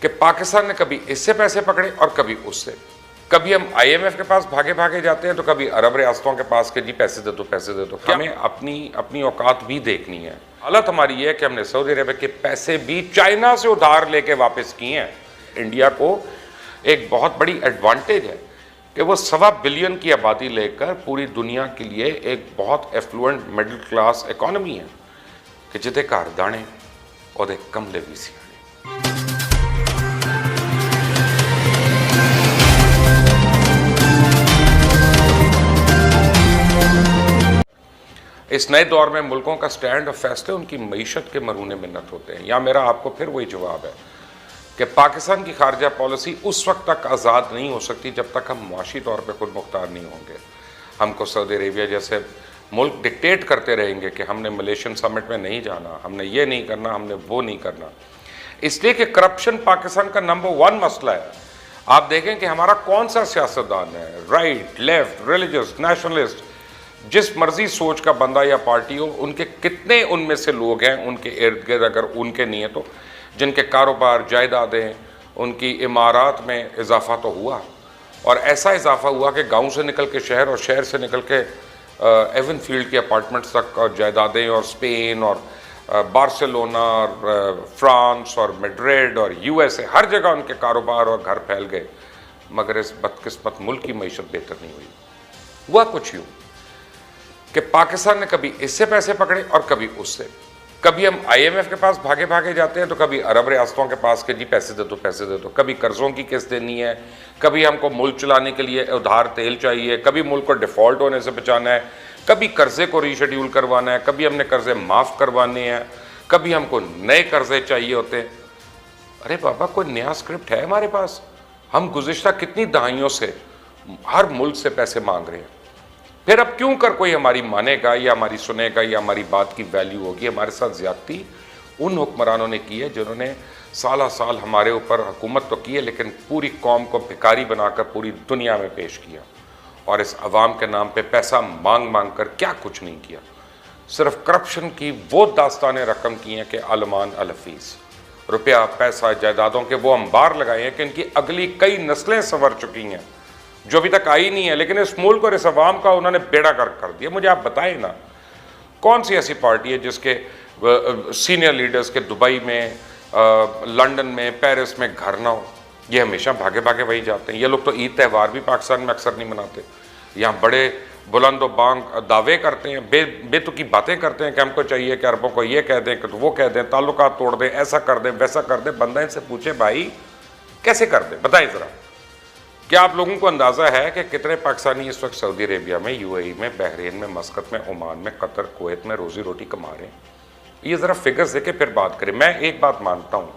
कि पाकिस्तान ने कभी इससे पैसे पकड़े और कभी उससे। कभी हम IMF के पास भागे भागे जाते हैं तो कभी अरब रियासतों के पास के जी पैसे दे दो पैसे दे दो। हमें अपनी औकात भी देखनी है। हालत हमारी ये है कि हमने सऊदी अरब के पैसे भी चाइना से उधार लेके वापस किए हैं। इंडिया को एक बहुत बड़ी एडवांटेज है कि वो 1.25 बिलियन की आबादी लेकर पूरी दुनिया के लिए एक बहुत एफ्लुएंट मिडिल क्लास इकॉनमी है कि जिते घर दाने और कमले भी सियाने। इस नए दौर में मुल्कों का स्टैंड और फैसले उनकी मईशत के मरूने मिन्नत होते हैं। या मेरा आपको फिर वही जवाब है कि पाकिस्तान की खारजा पॉलिसी उस वक्त तक आज़ाद नहीं हो सकती जब तक हम मुआशी तौर पर खुद मुख्तार नहीं होंगे। हमको सऊदी अरेबिया जैसे मुल्क डिक्टेट करते रहेंगे कि हमने मलेशियन समिट में नहीं जाना, हमने ये नहीं करना, हमने वो नहीं करना, इसलिए कि करप्शन पाकिस्तान का नंबर 1 मसला है। आप देखें कि हमारा कौन सा सियासतदान है, राइट, लेफ्ट, रिलीजियस, नेशनलिस्ट, जिस मर्जी सोच का बंदा या पार्टी हो, उनके कितने उनमें से लोग हैं उनके इर्द गिर्द, अगर उनके नहीं है तो, जिनके कारोबार, जायदादें, उनकी इमारात में इजाफा तो हुआ। और ऐसा इजाफा हुआ कि गांव से निकल के शहर और शहर से निकल के एवन फील्ड के अपार्टमेंट्स तक और जायदादें, और स्पेन और बार्सिलोना और फ्रांस और मैड्रिड और USA, हर जगह उनके कारोबार और घर फैल गए। मगर इस बदकिस्मत मुल्क की मईशत बेहतर नहीं हुई। हुआ कुछ यूँ कि पाकिस्तान ने कभी इससे पैसे पकड़े और कभी उससे। कभी हम IMF के पास भागे भागे जाते हैं तो कभी अरब रियासतों के पास के जी पैसे दे दो पैसे दे दो। कभी कर्जों की किस्त देनी है, कभी हमको मुल्क चलाने के लिए उधार तेल चाहिए, कभी मुल्क को डिफ़ॉल्ट होने से बचाना है, कभी कर्जे को रीशेड्यूल करवाना है, कभी हमने कर्जे माफ़ करवाने हैं, कभी हमको नए कर्जे चाहिए होते हैं। अरे बाबा, कोई नया स्क्रिप्ट है हमारे पास? हम गुज़िश्ता कितनी दहाइयों से हर मुल्क से पैसे मांग रहे हैं। फिर अब क्यों कर कोई हमारी मानेगा या हमारी सुनेगा या हमारी बात की वैल्यू होगी? हमारे साथ ज्यादती उन हुक्मरानों ने की है जिन्होंने साला साल हमारे ऊपर हुकूमत तो की है, लेकिन पूरी कौम को भिखारी बनाकर पूरी दुनिया में पेश किया और इस अवाम के नाम पे पैसा मांग मांग कर क्या कुछ नहीं किया। सिर्फ करप्शन की वो दास्तानें रकम की हैं कि आलमान अलफीस, रुपया, पैसा, जायदादों के वो अंबार लगाए हैं कि इनकी अगली कई नस्लें संवर चुकी हैं जो अभी तक आई नहीं है, लेकिन इस मुल्क और इस अवाम का उन्होंने बेड़ा गर्क कर दिया। मुझे आप बताएं ना, कौन सी ऐसी पार्टी है जिसके सीनियर लीडर्स के दुबई में, लंदन में, पेरिस में घर ना हो? ये हमेशा भागे भागे वही जाते हैं। ये लोग तो ईद त्यौहार भी पाकिस्तान में अक्सर नहीं मनाते। यहाँ बड़े बुलंद व बांग दावे करते हैं, बेतुकी बातें करते हैं कि हमको चाहिए कि अरबों को ये कह दें कि तो वो कह दें, ताल्लुकात तोड़ दें, ऐसा कर दें, वैसा कर दें। बंदा इनसे पूछे, भाई कैसे कर दें, बताएं ज़रा। क्या आप लोगों को अंदाज़ा है कि कितने पाकिस्तानी इस वक्त सऊदी अरेबिया में, UAE में, बहरीन में, मस्कत में, ओमान में, कतर, कुवैत में रोज़ी रोटी कमा रहे हैं? ये ज़रा फिगर्स देके फिर बात करें। मैं एक बात मानता हूँ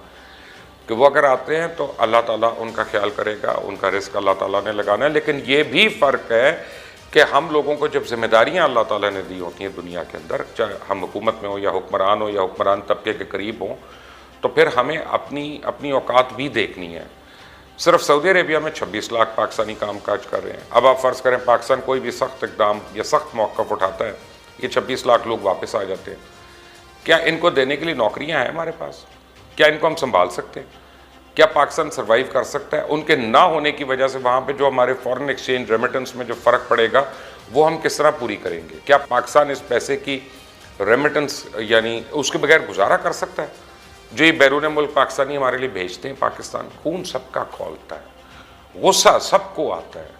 कि वो अगर आते हैं तो अल्लाह ताला उनका ख्याल करेगा, उनका रिस्क अल्लाह ताला ने लगाना है। लेकिन ये भी फ़र्क है कि हम लोगों को जब जिम्मेदारियाँ अल्लाह ताला ने दी होती हैं दुनिया के अंदर, चाहे हम हुकूमत में हो या हुक्मरान तबके के करीब हों, तो फिर हमें अपनी औकात भी देखनी है। सिर्फ सऊदी अरेबिया में 26 लाख पाकिस्तानी काम काज कर रहे हैं। अब आप फ़र्ज़ करें पाकिस्तान कोई भी सख्त इकदाम या सख्त मौक़िफ़ उठाता है, ये 26 लाख लोग वापस आ जाते हैं। क्या इनको देने के लिए नौकरियां हैं हमारे पास? क्या इनको हम संभाल सकते हैं? क्या पाकिस्तान सर्वाइव कर सकता है? उनके ना होने की वजह से वहाँ पे जो हमारे फॉरेन एक्सचेंज रेमिटेंस में जो फ़र्क पड़ेगा वो हम किस तरह पूरी करेंगे? क्या पाकिस्तान इस पैसे की रेमिटेंस यानी उसके बगैर गुजारा कर सकता है? जो ये बैरून मुल्क पाकिस्तानी हमारे लिए भेजते हैं पाकिस्तान, खून सबका खौलता है, गुस्सा सबको आता है।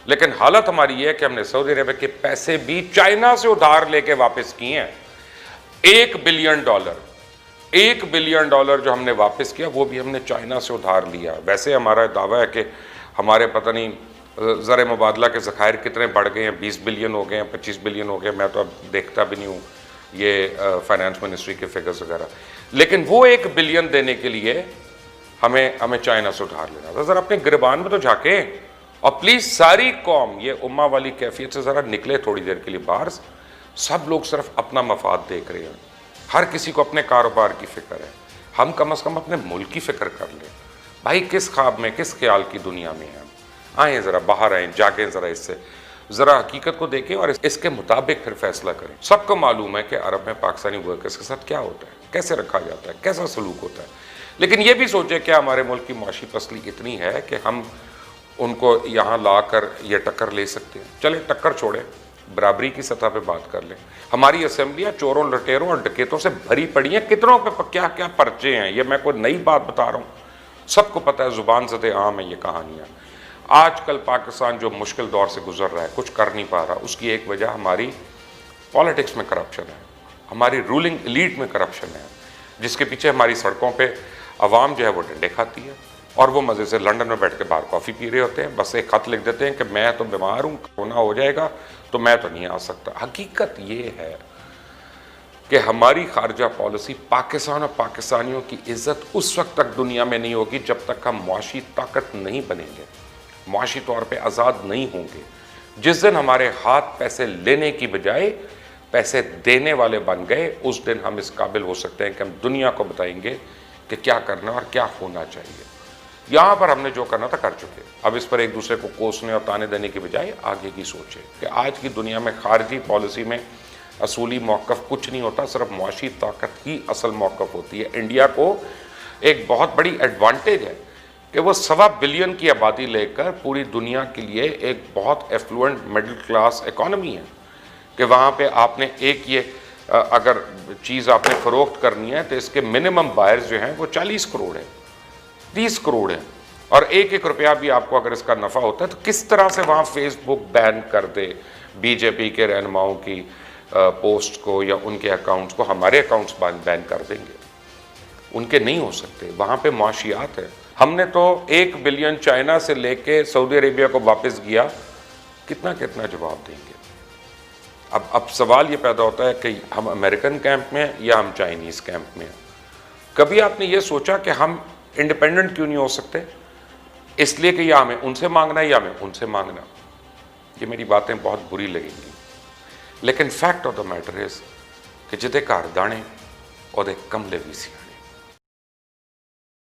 लेकिन हालत हमारी ये है कि हमने सऊदी अरब के पैसे भी चाइना से उधार लेके वापस किए हैं। $1 बिलियन जो हमने वापस किया वो भी हमने चाइना से उधार लिया। वैसे हमारा दावा है कि हमारे पता नहीं ज़र मुबादला के ज़खायर कितने बढ़ गए हैं, 20 बिलियन हो गए हैं, 25 बिलियन हो गए। मैं तो अब देखता भी नहीं हूँ ये फाइनेंस मिनिस्ट्री के फिगर्स वगैरह। लेकिन वो 1 बिलियन देने के लिए हमें चाइना से उधार लेना था। ज़रा अपने गिरबान में तो झाँकें और प्लीज़ सारी कौम ये उम्मा वाली कैफियत से ज़रा निकले थोड़ी देर के लिए बाहर। सब लोग सिर्फ अपना मफाद देख रहे हैं, हर किसी को अपने कारोबार की फ़िक्र है। हम कम से कम अपने मुल्क की फ़िक्र कर लें। भाई किस ख्वाब में, किस ख्याल की दुनिया में हैं? आएँ ज़रा बाहर, आएँ, जागें ज़रा, इससे ज़रा हकीकत को देखें और इसके मुताबिक फिर फैसला करें। सबको मालूम है कि अरब में पाकिस्तानी वर्कर्स के साथ क्या होता है, कैसे रखा जाता है, कैसा सलूक होता है। लेकिन ये भी सोचें कि हमारे मुल्क की मुआशी पसली इतनी है कि हम उनको यहाँ ला कर ये टक्कर ले सकते हैं। चले टक्कर छोड़ें, बराबरी की सतह पे बात कर लें। हमारी असेंबलियाँ चोरों, लटेरों और डकैतों से भरी पड़ी हैं। कितनों पे क्या क्या पर्चे हैं, ये मैं कोई नई बात बता रहा हूँ, सबको पता है, ज़ुबान ज़दे आम है ये कहानियाँ। आजकल पाकिस्तान जो मुश्किल दौर से गुजर रहा है, कुछ कर नहीं पा रहा, उसकी एक वजह हमारी पॉलिटिक्स में करप्शन है, हमारी रूलिंग एलीट में करप्शन है, जिसके पीछे हमारी सड़कों पे आवाम जो है वो डंडे खाती है और वो मज़े से लंदन में बैठ के बाहर कॉफ़ी पी रहे होते हैं। बस एक खत लिख देते हैं कि मैं तो बीमार हूँ, कोरोना हो जाएगा तो मैं तो नहीं आ सकता। हकीकत ये है कि हमारी खारजा पॉलिसी पाकिस्तान और पाकिस्तानियों की इज़्ज़त उस वक्त तक दुनिया में नहीं होगी जब तक हम मुआशी ताकत नहीं बनेंगे, मुआशी तौर पे आज़ाद नहीं होंगे। जिस दिन हमारे हाथ पैसे लेने की बजाय पैसे देने वाले बन गए, उस दिन हम इस काबिल हो सकते हैं कि हम दुनिया को बताएंगे कि क्या करना और क्या होना चाहिए। यहाँ पर हमने जो करना था कर चुके, अब इस पर एक दूसरे को कोसने और ताने देने की बजाय आगे की सोचें कि आज की दुनिया में खारजी पॉलिसी में असूली मौक़िफ़ कुछ नहीं होता, सिर्फ मुआशी ताकत ही असल मौक़िफ़ होती है। इंडिया को एक बहुत बड़ी एडवांटेज है कि वो 1.25 बिलियन की आबादी लेकर पूरी दुनिया के लिए एक बहुत एफ्लुएंट मिडिल क्लास इकॉनमी है कि वहाँ पे आपने एक ये अगर चीज़ आपने फ़रोख्त करनी है तो इसके मिनिमम बायर्स जो हैं वो 40 करोड़ हैं, 30 करोड़ हैं, और एक एक रुपया भी आपको अगर इसका नफ़ा होता है तो किस तरह से वहाँ फेसबुक बैन कर दे बीजेपी के रहनुमाओं की पोस्ट को या उनके अकाउंट्स को, हमारे अकाउंट्स बैन कर देंगे, उनके नहीं हो सकते। वहाँ पे मुआशियात है। हमने तो 1 बिलियन चाइना से लेके सऊदी अरेबिया को वापस किया, कितना कितना जवाब देंगे। अब सवाल ये पैदा होता है कि हम अमेरिकन कैंप में हैं या हम चाइनीज़ कैंप में हैं। कभी आपने ये सोचा कि हम इंडिपेंडेंट क्यों नहीं हो सकते? इसलिए कि या हमें उनसे मांगना है या हमें उनसे मांगना। ये मेरी बातें बहुत बुरी लगेंगी, लेकिन fact of the matter is कि जिते घर दाने ओदे कमले भी सी।